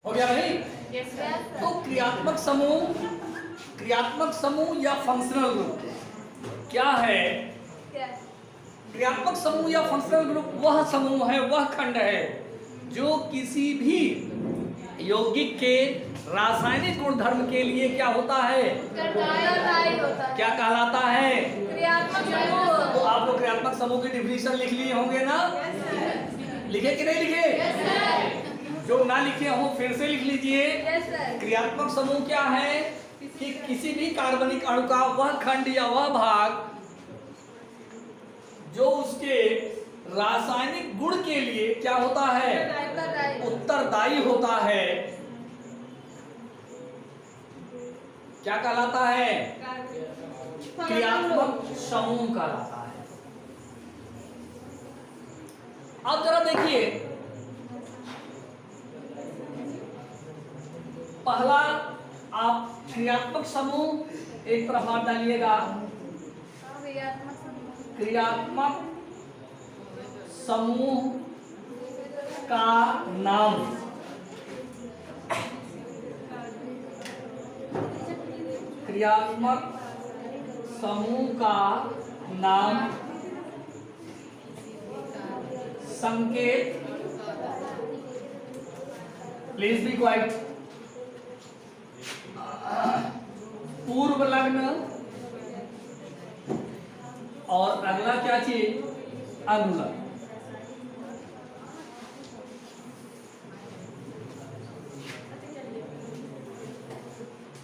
हो गया भाई? Yes, sir. तो क्रियात्मक समूह या फंक्शनल ग्रुप क्या है? Yes. क्रियात्मक समूह या फंक्शनल ग्रुप वह समूह है, वह खंड है जो किसी भी यौगिक के रासायनिक गुणधर्म के लिए क्या होता है? उत्तरदायी होता है। क्या कहलाता है? क्रियात्मक समूह। तो आप लोग क्रियात्मक समूह की डिफिनीशन लिख लिए होंगे ना? Yes, sir. लिखे कि नहीं लिखे? Yes, sir. जो ना लिखे हो फिर से लिख लीजिए। Yes, sir. क्रियात्मक समूह क्या है कि किसी भी कार्बनिक अणु का वह खंड या वह भाग जो उसके रासायनिक गुण के लिए क्या होता है? उत्तरदायी होता है। क्या कहलाता है? क्रियात्मक समूह कहलाता है। अब जरा देखिए, पहला आप क्रियात्मक समूह एक तरफ हाथ डालिएगा। क्रियात्मक समूह का नाम। क्रियात्मक समूह का नाम, संकेत, प्लीज बी क्वाइट, पूर्व लग्न, और अगला क्या चीज? अनुलग्न।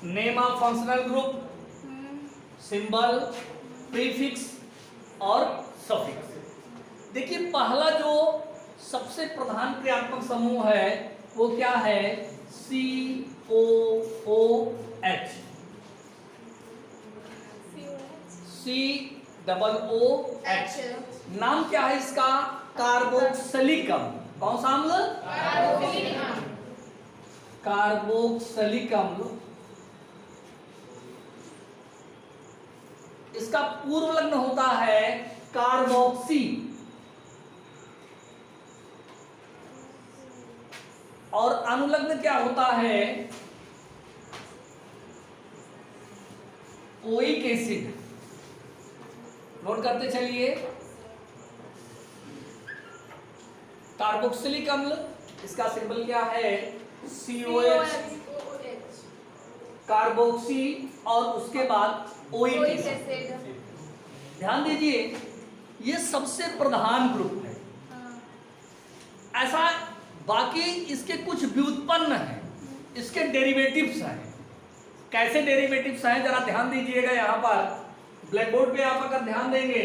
Name of functional group, symbol, prefix और सफिक्स। देखिए, पहला जो सबसे प्रधान क्रियात्मक समूह है वो क्या है? COOH। COOH। नाम क्या है इसका? कार्बोक्सिलिक अम्ल। कौन सा अम्ल? कार्बोक्सिलिक अम्ल। इसका पूर्व लग्न होता है कार्बोक्सी, और अनुलग्न क्या होता है? Oic acid. नोट करते चलिए। कार्बोक्सिलिक अम्ल, इसका सिंबल क्या है? COH, कार्बोक्सी, और उसके बाद ओइक एसिड। ध्यान दीजिए, ये सबसे प्रधान ग्रुप है। ऐसा बाकी इसके कुछ व्युत्पन्न हैं, इसके डेरिवेटिव्स हैं। कैसे डेरिवेटिव्स हैं जरा ध्यान दीजिएगा। यहाँ पर ब्लैक बोर्ड पे आप अगर ध्यान देंगे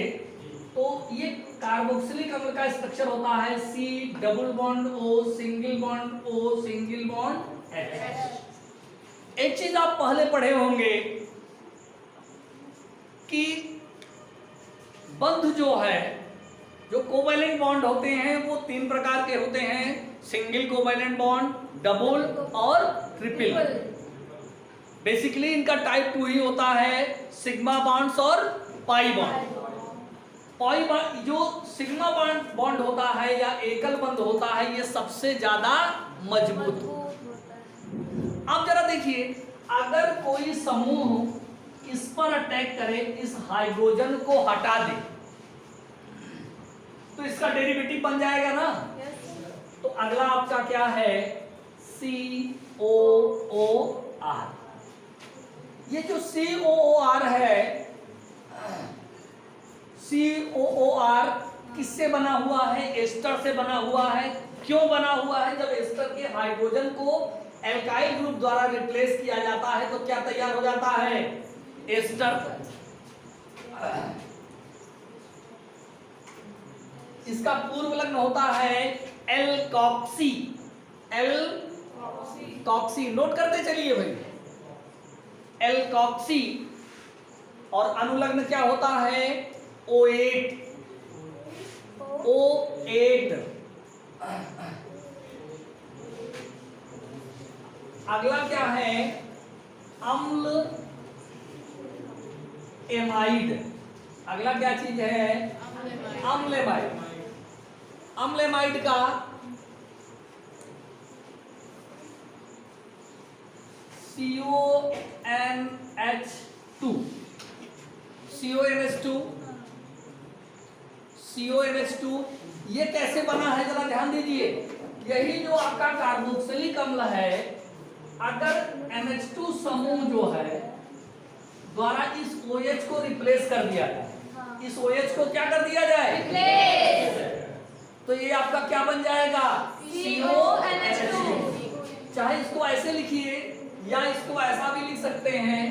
तो ये कार्बोक्सिलिक अम्ल का स्ट्रक्चर होता है C double bond O single bond O single bond H। एक चीज आप पहले पढ़े होंगे कि बंध जो है, जो कोवैलेंट बॉन्ड होते हैं वो तीन प्रकार के होते हैं: सिंगल कोवैलेंट बॉन्ड, डबल और ट्रिपल। बेसिकली इनका टाइप 2 ही होता है, सिग्मा बॉन्ड्स और पाई बॉन्ड। पाई बॉन्ड, जो सिग्मा बॉन्ड होता है या एकल बंध होता है, ये सबसे ज्यादा मजबूत। अब जरा देखिए, अगर कोई समूह इस पर अटैक करे, इस हाइड्रोजन को हटा दे, तो इसका डेरिवेटिव बन जाएगा ना? तो अगला आपका क्या है? COOR। ये जो COOR है, COOR किससे बना हुआ है? एस्टर से बना हुआ है। क्यों बना हुआ है? जब एस्टर के हाइड्रोजन को एल्काइल ग्रुप द्वारा रिप्लेस किया जाता है तो क्या तैयार हो जाता है? एस्टर। इसका पूर्व लग्न होता है एल्कॉक्सी। एल्कॉक्सी, नोट करते चलिए भाई। एल्कॉक्सी। और अनुलग्न क्या होता है? O8। O8। अगला क्या है? अम्ल एमाइड। अगला क्या चीज है? अम्लेमाइड। अम्लेमाइड का CONH2, CONH2, CONH2 ये कैसे बना है जरा ध्यान दीजिए। यही जो आपका कार्बोक्सिलिक अम्ल है, अगर NH2 समूह जो है द्वारा इस OH को रिप्लेस कर दिया जाए, इस OH को क्या कर दिया जाए, तो ये आपका क्या बन जाएगा, CONH2। चाहे इसको ऐसे लिखिए या इसको ऐसा भी लिख सकते हैं,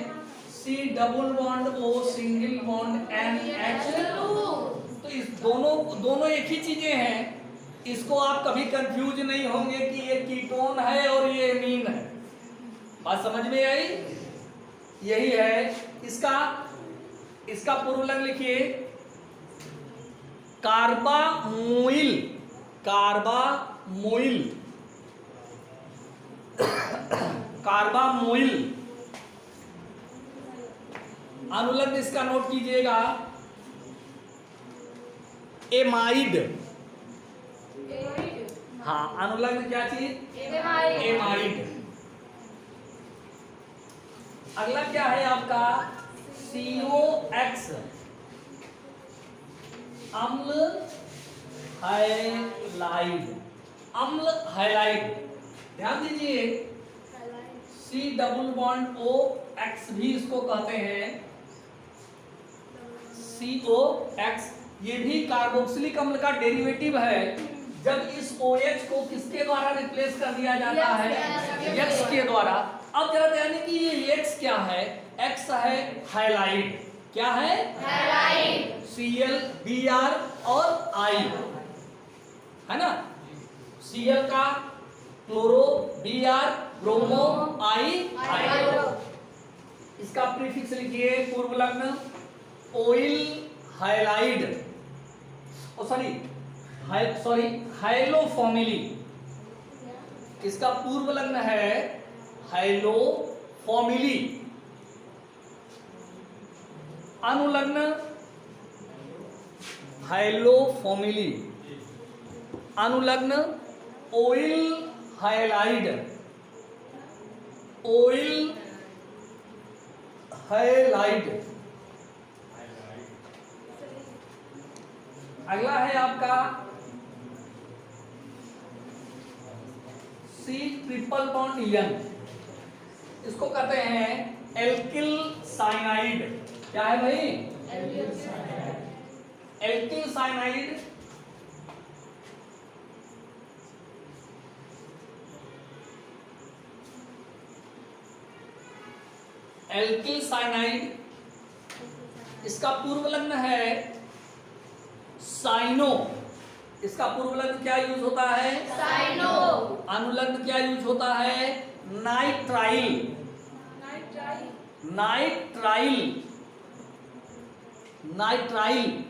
C double bond O single bond NH2। तो इस दोनों एक ही चीजें हैं, इसको आप कभी कंफ्यूज नहीं होंगे कि ये कीटोन है और ये एमीन है। बात समझ में आई? यही है इसका पूर्वलग्न लिखिए, कार्बामोइल, कार्बामोइल, कार्बामोइल। अनुलग्न इसका नोट कीजिएगा, एमाइड। हाँ, अनुलग्न क्या चीज, एमाइड। अगला क्या है आपका, COX, अम्ल हैलाइड, अम्ल हैलाइड। ध्यान दीजिए, C डबल बॉन्ड OX भी इसको कहते हैं, COX। ये भी कार्बोक्सिलिक अम्ल का डेरिवेटिव है। जब इस OH को किसके द्वारा रिप्लेस कर दिया जाता है, X के द्वारा। अब जरा ध्यान कि ये X क्या है, X है हैलाइड। क्या है, हैलाइड। Cl Br और I है ना, Cl का क्लोरो, Br ब्रोमो, I। इसका प्रीफिक्स लिखिए, पूर्वलग्न ऑयल हाइलाइड, सॉरी हाइलोफॉर्मिली। इसका पूर्वलग्न है हाइलोफॉर्मिली। अनुलग्न हाइलोफॉर्मिली, अनुलग्न ऑयल हाइलाइड, ऑयल हाइलाइड। अगला है आपका C ट्रिपल बॉन्ड N, इसको कहते हैं एल्किल साइनाइड। क्या है भाई, एल्किल साइनाइड। एल्किल साइनाइड, इसका पूर्वलग्न है साइनो। इसका पूर्वलग्न क्या यूज होता है, साइनो। अनुलग्न क्या यूज होता है, nitrile, nitrile, nitrile.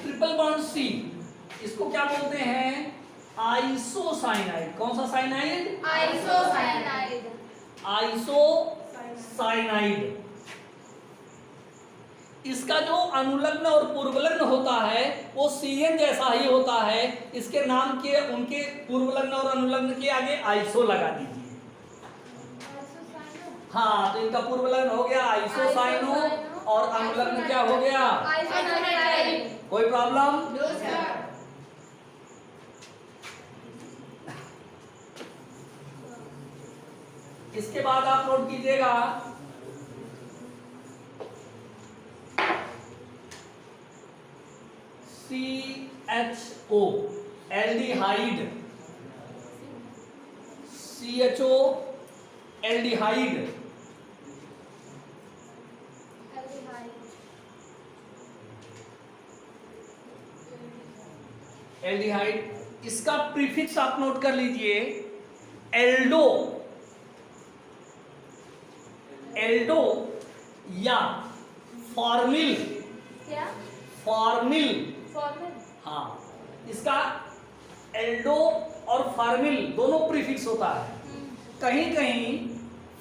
Triple bond C, इसको क्या बोलते हैं, आइसोसाइनाइड। कौन सा साइनाइड, आइसोसाइनाइड, आइसोसाइनाइड। इसका जो अनुलग्न और पूर्वलग्न होता है वो CN जैसा ही होता है। इसके नाम के उनके पूर्वलग्न और अनुलग्न के आगे आइसो लगा दीजिए। हाँ, तो इनका पूर्वलग्न हो गया आइसोसाइनो और अनुलग्न क्या हो गया, आइसोसाइनाइड। कोई प्रॉब्लम? इसके बाद आप नोट कीजिएगा CHO aldehyde, CHO aldehyde, aldehyde. इसका प्रीफिक्स आप नोट कर लीजिए, एल्डो, एल्डो या फॉर्मिल, क्या, फॉर्मिल, हाँ। इसका एल्डो और फॉर्मिल दोनों प्रीफिक्स होता है। कहीं कहीं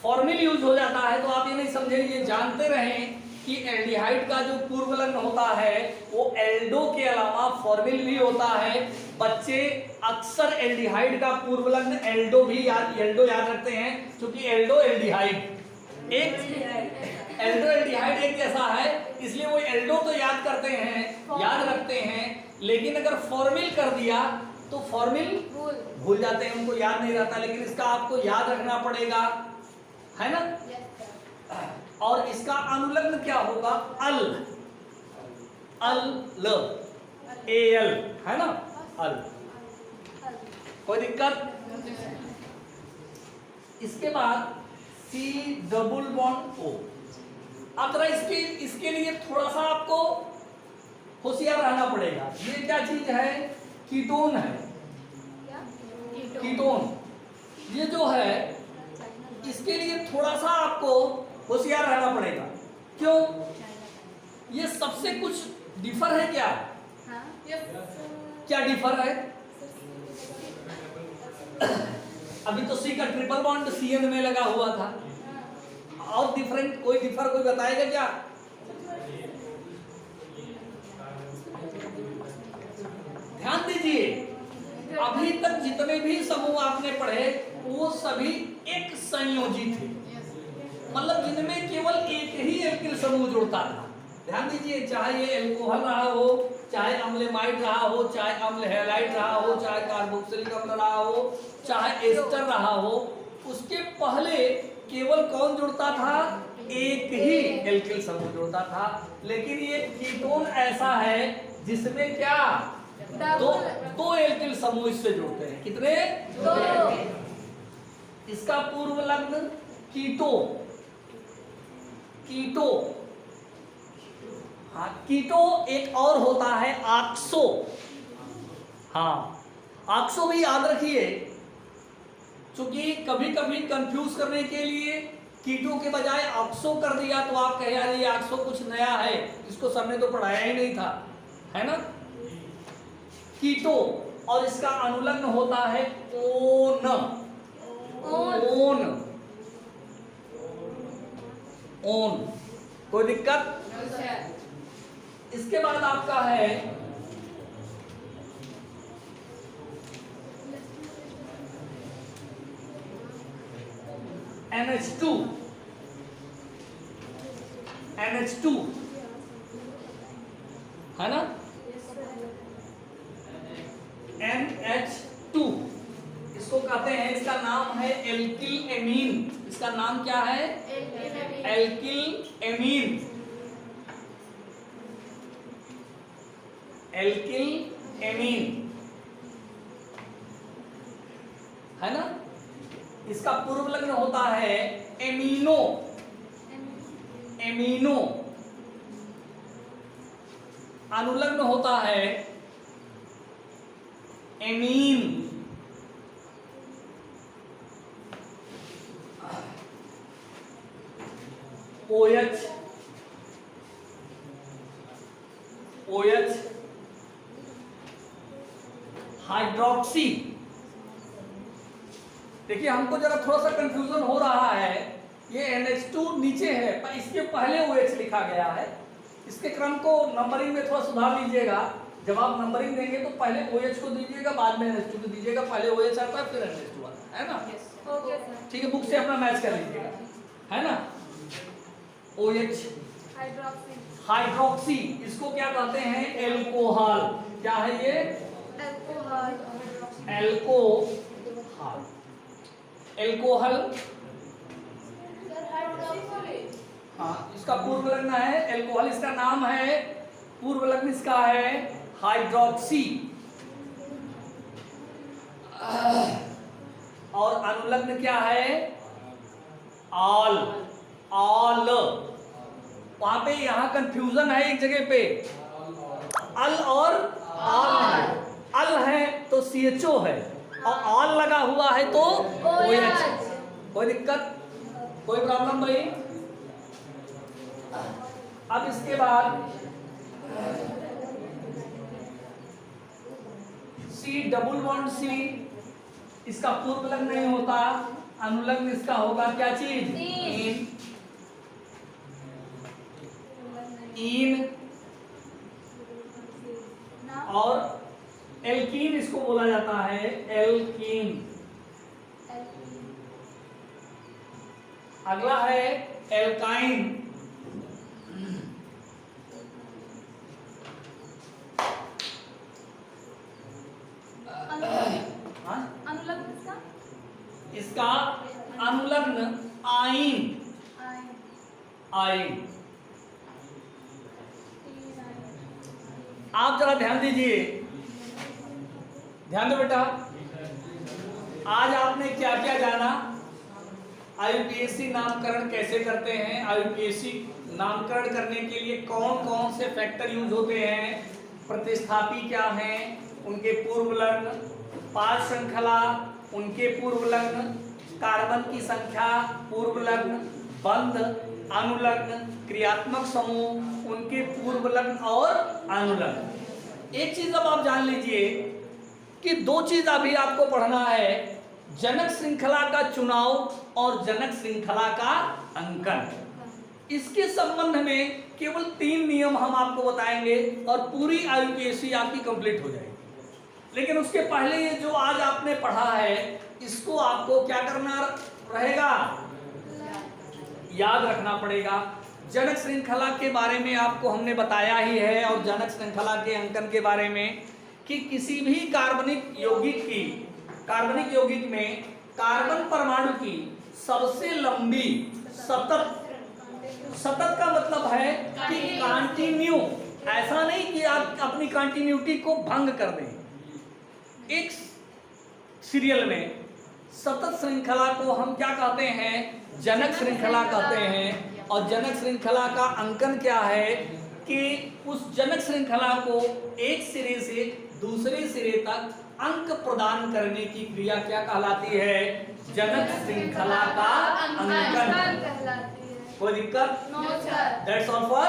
फॉर्मिल यूज हो जाता है, तो आप ये नहीं समझे, ये जानते रहें कि एल्डिहाइड का जो पूर्व लग्न होता है वो एल्डो के अलावा फॉर्मिल भी होता है। बच्चे अक्सर एल्डिहाइड का पूर्व लग्न एल्डो याद रखते हैं, क्योंकि एल्डो एल्डिहाइड एक जैसा है, इसलिए वो एल्डो तो याद रखते हैं। लेकिन अगर फॉर्मिल कर दिया तो फॉर्मिल भूल जाते हैं, उनको याद नहीं रहता। लेकिन इसका आपको याद रखना पड़ेगा, है ना। और इसका अनुलग्न क्या होगा? अल, एल, है ना, अल। कोई दिक्कत? इसके बाद सी डबल बॉन्ड ओ। अब जरा इसके लिए थोड़ा सा आपको होशियार रहना पड़ेगा। ये क्या चीज है? कीटोन है। कीटोन ये जो है, इसके लिए थोड़ा सा आपको होशियार रहना पड़ेगा। क्यों? ये सबसे कुछ डिफर है क्या? क्या डिफर है? अभी तो सी का ट्रिपल बॉन्ड CN में लगा हुआ था। और डिफरेंट कोई बताएगा क्या? ध्यान दीजिए, अभी तक जितने भी समूह आपने पढ़े वो सभी एक संयोजी थे, मतलब जिनमें केवल एक ही एल्किल समूह जुड़ता था। ध्यान दीजिए, चाहे ये एल्कोहल रहा हो, चाहे अम्लमाइड रहा हो, चाहे अम्ल हैलाइड रहा हो, चाहे कार्बोक्सिलिक अम्ल रहा हो, चाहे एस्टर रहा हो, उसके पहले केवल कौन जुड़ता था? एक ही एल्किल समूह जुड़ता था। लेकिन ये कीटोन ऐसा है जिसमें क्या दो एल्किल समूह इससे जुड़ते हैं। कितने? दो। इसका पूर्व लग्न कीटो। हाँ, कीटो एक और होता है ऑक्सो। हाँ, ऑक्सो भी याद रखिए, क्योंकि कभी कभी कंफ्यूज करने के लिए कीटो के बजाय ऑक्सो कर दिया तो आप कहे यार ये ऑक्सो कुछ नया है, इसको सर ने तो पढ़ाया ही नहीं था, है ना। कीटो, और इसका अनुलग्न होता है ओन। कोई दिक्कत? इसके बाद आपका है NH2। है ना, NH2 इसको कहते हैं, इसका नाम है एल्किल एमीन। इसका नाम क्या है? Alkyl amine. है ना। इसका पूर्व लग्न होता है एमीनो। अनुलग्न होता है एमीन। OH hydroxy. देखिए, हमको जरा थोड़ा सा कंफ्यूजन हो रहा है, ये NH2 नीचे है पर इसके पहले OH लिखा गया है। इसके क्रम को नंबरिंग में थोड़ा सुधार लीजिएगा। जब आप नंबरिंग देंगे तो पहले OH को दीजिएगा, बाद में NH2 को दीजिएगा। पहले OH आता है, फिर NH2 आता है ना। ठीक है, बुक से अपना मैच कर लीजिएगा, है ना। OH हाइड्रोक्सी, इसको क्या कहते हैं? एल्कोहल। क्या है ये? एल्कोहल। हाँ, इसका पूर्व लग्न है एल्कोहल। इसका नाम है, पूर्व लग्न इसका है हाइड्रोक्सी। और अनुलग्न क्या है? ऑल। वहां पे यहाँ कंफ्यूजन है एक जगह पे, अल और ऑल। अल है तो CHO है, और ऑल लगा हुआ है तो OH। कोई दिक्कत? कोई प्रॉब्लम भाई? अब इसके बाद C डबल बॉन्ड C, इसका पूर्व लग्न नहीं होता, अनुलग्न इसका होगा क्या चीज? और एल्कीन इसको बोला जाता है, एल्कीन। अगला है एल्काइन। हाँ? अनुलग्न इसका? इसका अनुलग्न आइन, आइन। आप जरा ध्यान दीजिए, ध्यान दो बेटा। आज आपने क्या क्या जाना, आईयूपीएसी नामकरण कैसे करते हैं, आईयूपीएसी नामकरण करने के लिए कौन कौन से फैक्टर यूज होते हैं, प्रतिस्थापी क्या हैं, उनके पूर्व लग्न, पाद श्रृंखला, उनके पूर्व लग्न, कार्बन की संख्या, पूर्व लग्न, बंध, अनुलग्न, क्रियात्मक समूह, उनके पूर्व लग्न और अनुलग्न। एक चीज अब आप जान लीजिए कि दो चीज अभी आपको पढ़ना है, जनक श्रृंखला का चुनाव और जनक श्रृंखला का अंकन। इसके संबंध में केवल 3 नियम हम आपको बताएंगे और पूरी आईयूपीएसी आपकी कंप्लीट हो जाएगी। लेकिन उसके पहले ये जो आज आपने पढ़ा है, इसको आपको क्या करना रहेगा, याद रखना पड़ेगा। जनक श्रृंखला के बारे में आपको हमने बताया ही है, और जनक श्रृंखला के अंकन के बारे में कि किसी भी कार्बनिक यौगिक में कार्बन परमाणु की सबसे लंबी सतत का मतलब है कि कंटिन्यू, ऐसा नहीं कि आप अपनी कंटिन्यूटी को भंग कर दें। एक सीरियल में सतत श्रृंखला को हम क्या कहते हैं, जनक श्रृंखला कहते हैं। और जनक श्रृंखला का अंकन क्या है कि उस जनक श्रृंखला को एक सिरे से दूसरे सिरे तक अंक प्रदान करने की क्रिया क्या कहलाती है, जनक श्रृंखला का अंकन। कोई दिक्कत? No sir. That's all for